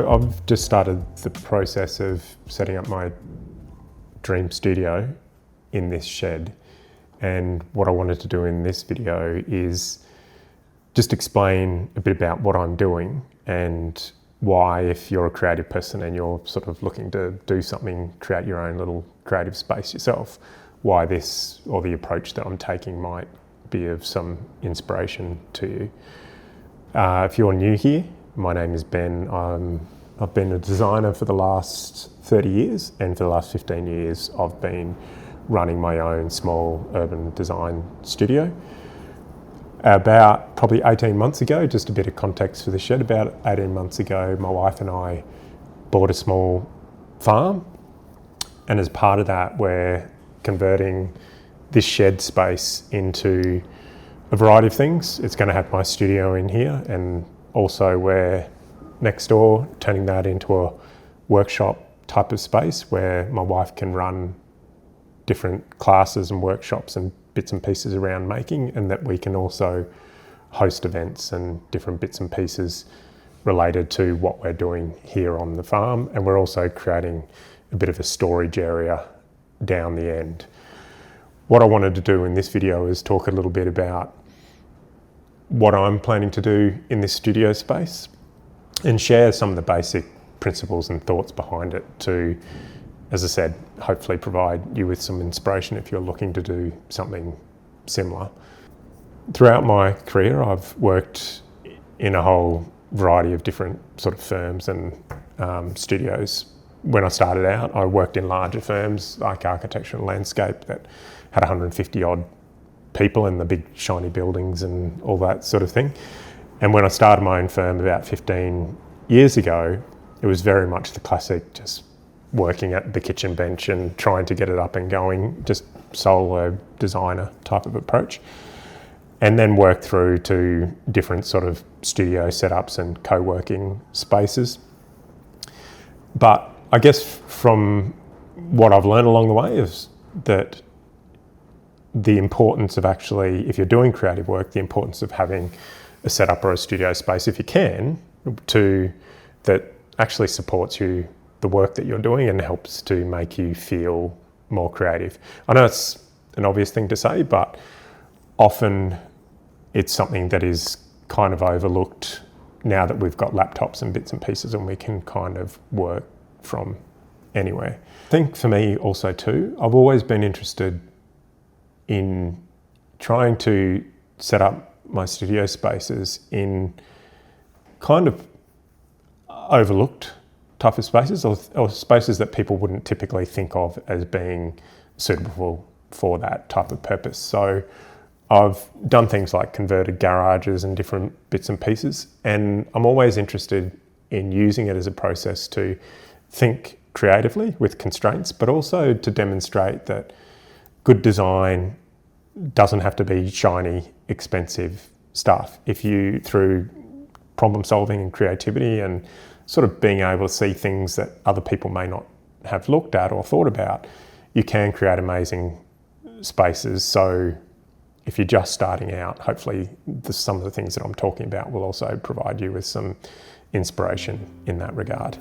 So I've just started the process of setting up my dream studio in this shed. And what I wanted to do in this video is just explain a bit about what I'm doing and why, if you're a creative person and you're sort of looking to do something, create your own little creative space yourself, why this or the approach that I'm taking might be of some inspiration to you. If you're new here, my name is Ben. I've been a designer for the last 30 years, and for the last 15 years I've been running my own small urban design studio. About probably 18 months ago, just a bit of context for the shed, about 18 months ago, my wife and I bought a small farm, and as part of that, we're converting this shed space into a variety of things. It's going to have my studio in here, and also we're next door turning that into a workshop type of space where my wife can run different classes and workshops and bits and pieces around making, and that we can also host events and different bits and pieces related to what we're doing here on the farm. And we're also creating a bit of a storage area down the end. What I wanted to do in this video is talk a little bit about what I'm planning to do in this studio space and share some of the basic principles and thoughts behind it to, as I said, hopefully provide you with some inspiration if you're looking to do something similar. Throughout my career, I've worked in a whole variety of different sort of firms and studios. When I started out, I worked in larger firms like architecture and landscape that had 150 odd people in the big shiny buildings and all that sort of thing. And when I started my own firm about 15 years ago, it was very much the classic, just working at the kitchen bench and trying to get it up and going, just solo designer type of approach. And then worked through to different sort of studio setups and co-working spaces. But I guess from what I've learned along the way is that the importance of actually, if you're doing creative work, the importance of having a setup or a studio space, if you can, that actually supports you, the work that you're doing, and helps to make you feel more creative. I know it's an obvious thing to say, but often it's something that is kind of overlooked now that we've got laptops and bits and pieces and we can kind of work from anywhere. I think for me also too, I've always been interested in trying to set up my studio spaces in kind of overlooked type of spaces or spaces that people wouldn't typically think of as being suitable for that type of purpose. So I've done things like converted garages and different bits and pieces, and I'm always interested in using it as a process to think creatively with constraints, but also to demonstrate that good design doesn't have to be shiny, expensive stuff. If you, through problem solving and creativity and sort of being able to see things that other people may not have looked at or thought about, you can create amazing spaces. So if you're just starting out, hopefully some of the things that I'm talking about will also provide you with some inspiration in that regard.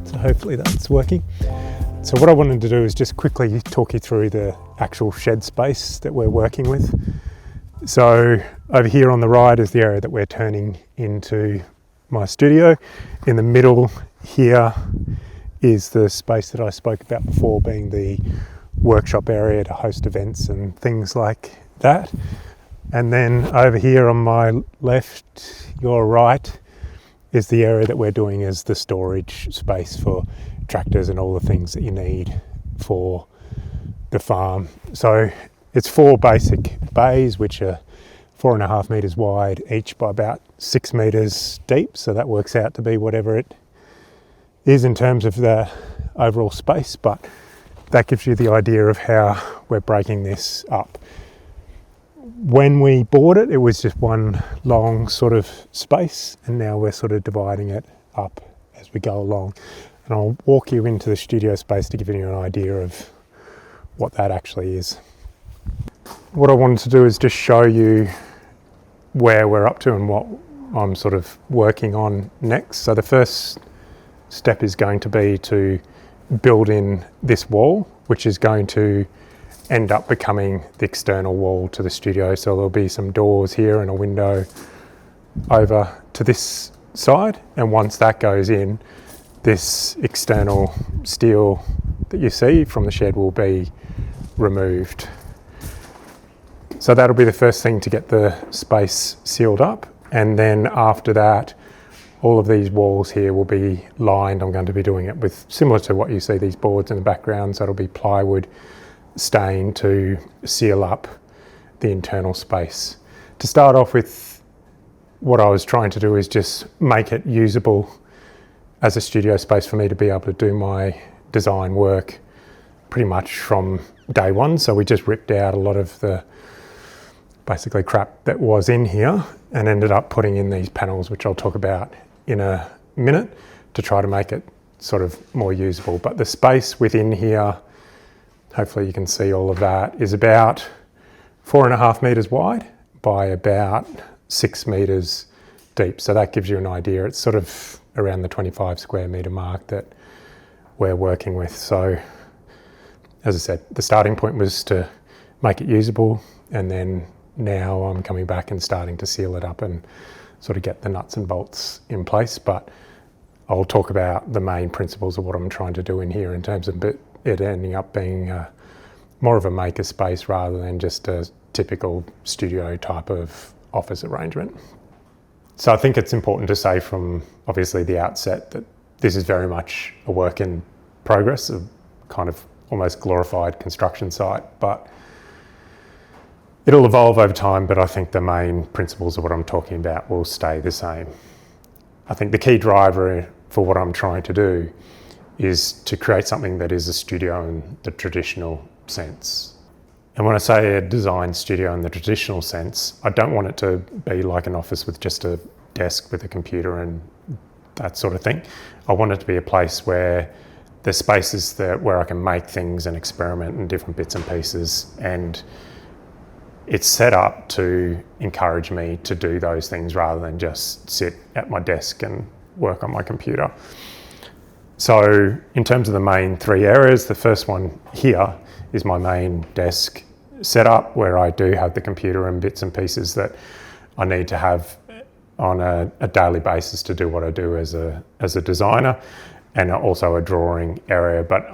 So hopefully that's working. So what I wanted to do is just quickly talk you through the actual shed space that we're working with. So over here on the right is the area that we're turning into my studio. In the middle here is the space that I spoke about before, being the workshop area to host events and things like that. And then over here on my left, your right, is the area that we're doing as the storage space for tractors and all the things that you need for the farm. So it's 4 basic bays, which are 4.5 metres wide each by about 6 metres deep. So that works out to be whatever it is in terms of the overall space, but that gives you the idea of how we're breaking this up. When we bought it, it was just one long sort of space, and now we're sort of dividing it up as we go along. And I'll walk you into the studio space to give you an idea of what that actually is. What I wanted to do is just show you where we're up to and what I'm sort of working on next. So the first step is going to be to build in this wall, which is going to end up becoming the external wall to the studio. So there'll be some doors here and a window over to this side. And once that goes in, this external steel that you see from the shed will be removed. So that'll be the first thing to get the space sealed up. And then after that, all of these walls here will be lined. I'm going to be doing it with, similar to what you see, these boards in the background. So it'll be plywood stain to seal up the internal space. To start off with, what I was trying to do is just make it usable as a studio space for me to be able to do my design work pretty much from day one. So we just ripped out a lot of the basically crap that was in here and ended up putting in these panels, which I'll talk about in a minute, to try to make it sort of more usable. But the space within here, hopefully you can see all of that, is about 4.5 meters wide by about 6 meters deep. So that gives you an idea. It's sort of around the 25 square meter mark that we're working with. So as I said, the starting point was to make it usable, and then now I'm coming back and starting to seal it up and sort of get the nuts and bolts in place. But I'll talk about the main principles of what I'm trying to do in here in terms of it ending up being more of a maker space rather than just a typical studio type of office arrangement. So I think it's important to say from obviously the outset that this is very much a work in progress, a kind of almost glorified construction site, but it'll evolve over time. But I think the main principles of what I'm talking about will stay the same. I think the key driver for what I'm trying to do is to create something that is a studio in the traditional sense. And when I say a design studio in the traditional sense, I don't want it to be like an office with just a desk with a computer and that sort of thing. I want it to be a place where there's spaces where I can make things and experiment in different bits and pieces, and it's set up to encourage me to do those things rather than just sit at my desk and work on my computer. So in terms of the main three areas, the first one here is my main desk setup, where I do have the computer and bits and pieces that I need to have on a daily basis to do what I do as a designer, and also a drawing area. But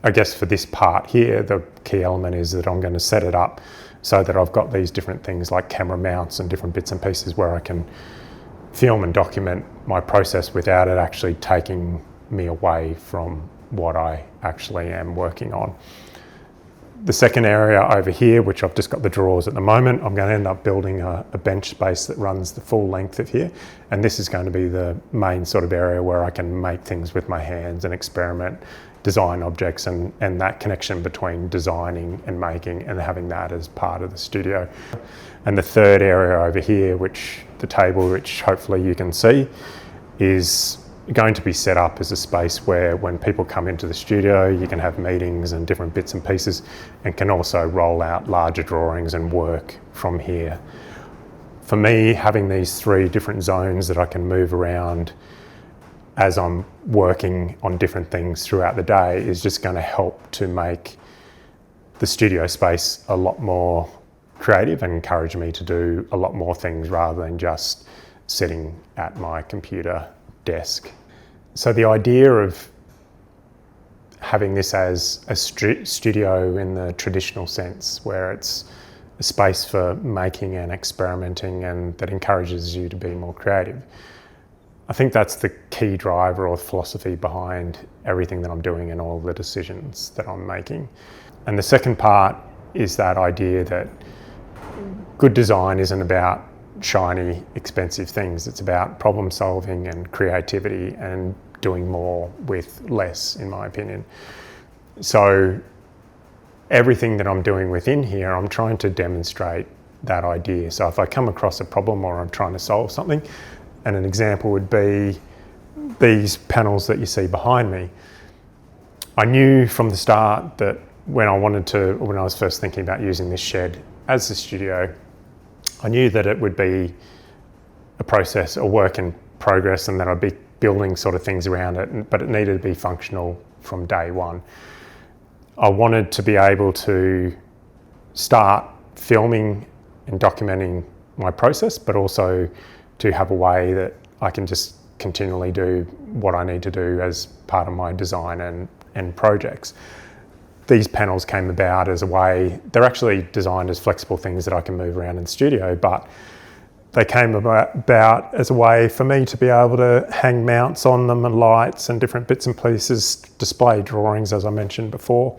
I guess for this part here, the key element is that I'm going to set it up so that I've got these different things like camera mounts and different bits and pieces where I can film and document my process without it actually taking me away from what I actually am working on. The second area over here, which I've just got the drawers at the moment, I'm going to end up building a bench space that runs the full length of here. And this is going to be the main sort of area where I can make things with my hands and experiment, design objects, and that connection between designing and making and having that as part of the studio. And the third area over here, the table, which hopefully you can see, is going to be set up as a space where when people come into the studio, you can have meetings and different bits and pieces, and can also roll out larger drawings and work from here. For me, having these three different zones that I can move around as I'm working on different things throughout the day is just going to help to make the studio space a lot more creative and encourage me to do a lot more things rather than just sitting at my computer desk. So the idea of having this as a studio in the traditional sense, where it's a space for making and experimenting and that encourages you to be more creative, I think that's the key driver or philosophy behind everything that I'm doing and all the decisions that I'm making. And the second part is that idea that good design isn't about shiny, expensive things. It's about problem solving and creativity and doing more with less, in my opinion. So everything that I'm doing within here, I'm trying to demonstrate that idea. So if I come across a problem or I'm trying to solve something, and an example would be these panels that you see behind me, I knew from the start that when I was first thinking about using this shed as a studio, I knew that it would be a process, a work in progress, and that I'd be building sort of things around it, but it needed to be functional from day one. I wanted to be able to start filming and documenting my process, but also to have a way that I can just continually do what I need to do as part of my design and projects. These panels came about as a way, they're actually designed as flexible things that I can move around in the studio, but they came about as a way for me to be able to hang mounts on them and lights and different bits and pieces, display drawings, as I mentioned before,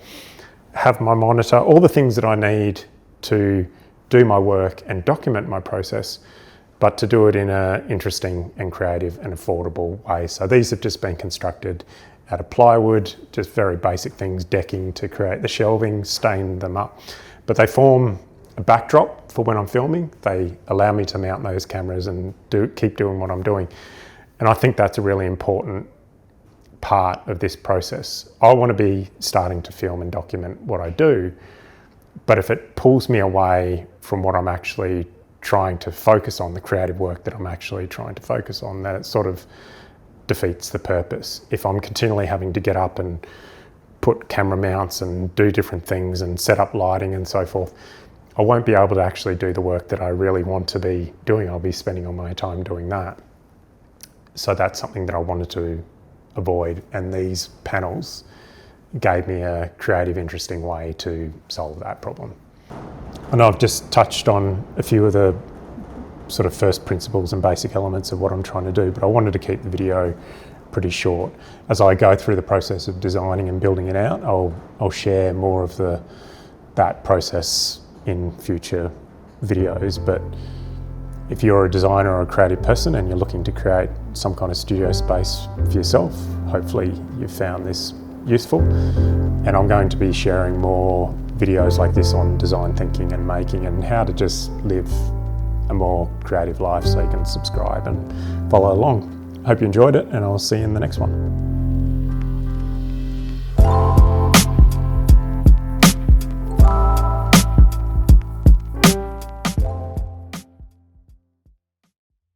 have my monitor, all the things that I need to do my work and document my process, but to do it in an interesting and creative and affordable way. So these have just been constructed out of plywood, just very basic things, decking to create the shelving, stain them up. But they form a backdrop for when I'm filming. They allow me to mount those cameras and keep doing what I'm doing. And I think that's a really important part of this process. I want to be starting to film and document what I do, but if it pulls me away from what I'm actually trying to focus on, the creative work that I'm actually trying to focus on, then it sort of defeats the purpose. If I'm continually having to get up and put camera mounts and do different things and set up lighting and so forth, I won't be able to actually do the work that I really want to be doing. I'll be spending all my time doing that. So that's something that I wanted to avoid, and these panels gave me a creative, interesting way to solve that problem. I know I've just touched on a few of the sort of first principles and basic elements of what I'm trying to do, but I wanted to keep the video pretty short. As I go through the process of designing and building it out, I'll share more of that process in future videos. But if you're a designer or a creative person and you're looking to create some kind of studio space for yourself, hopefully you've found this useful. And I'm going to be sharing more videos like this on design thinking and making and how to just live a more creative life, so you can subscribe and follow along. Hope you enjoyed it, and I'll see you in the next one.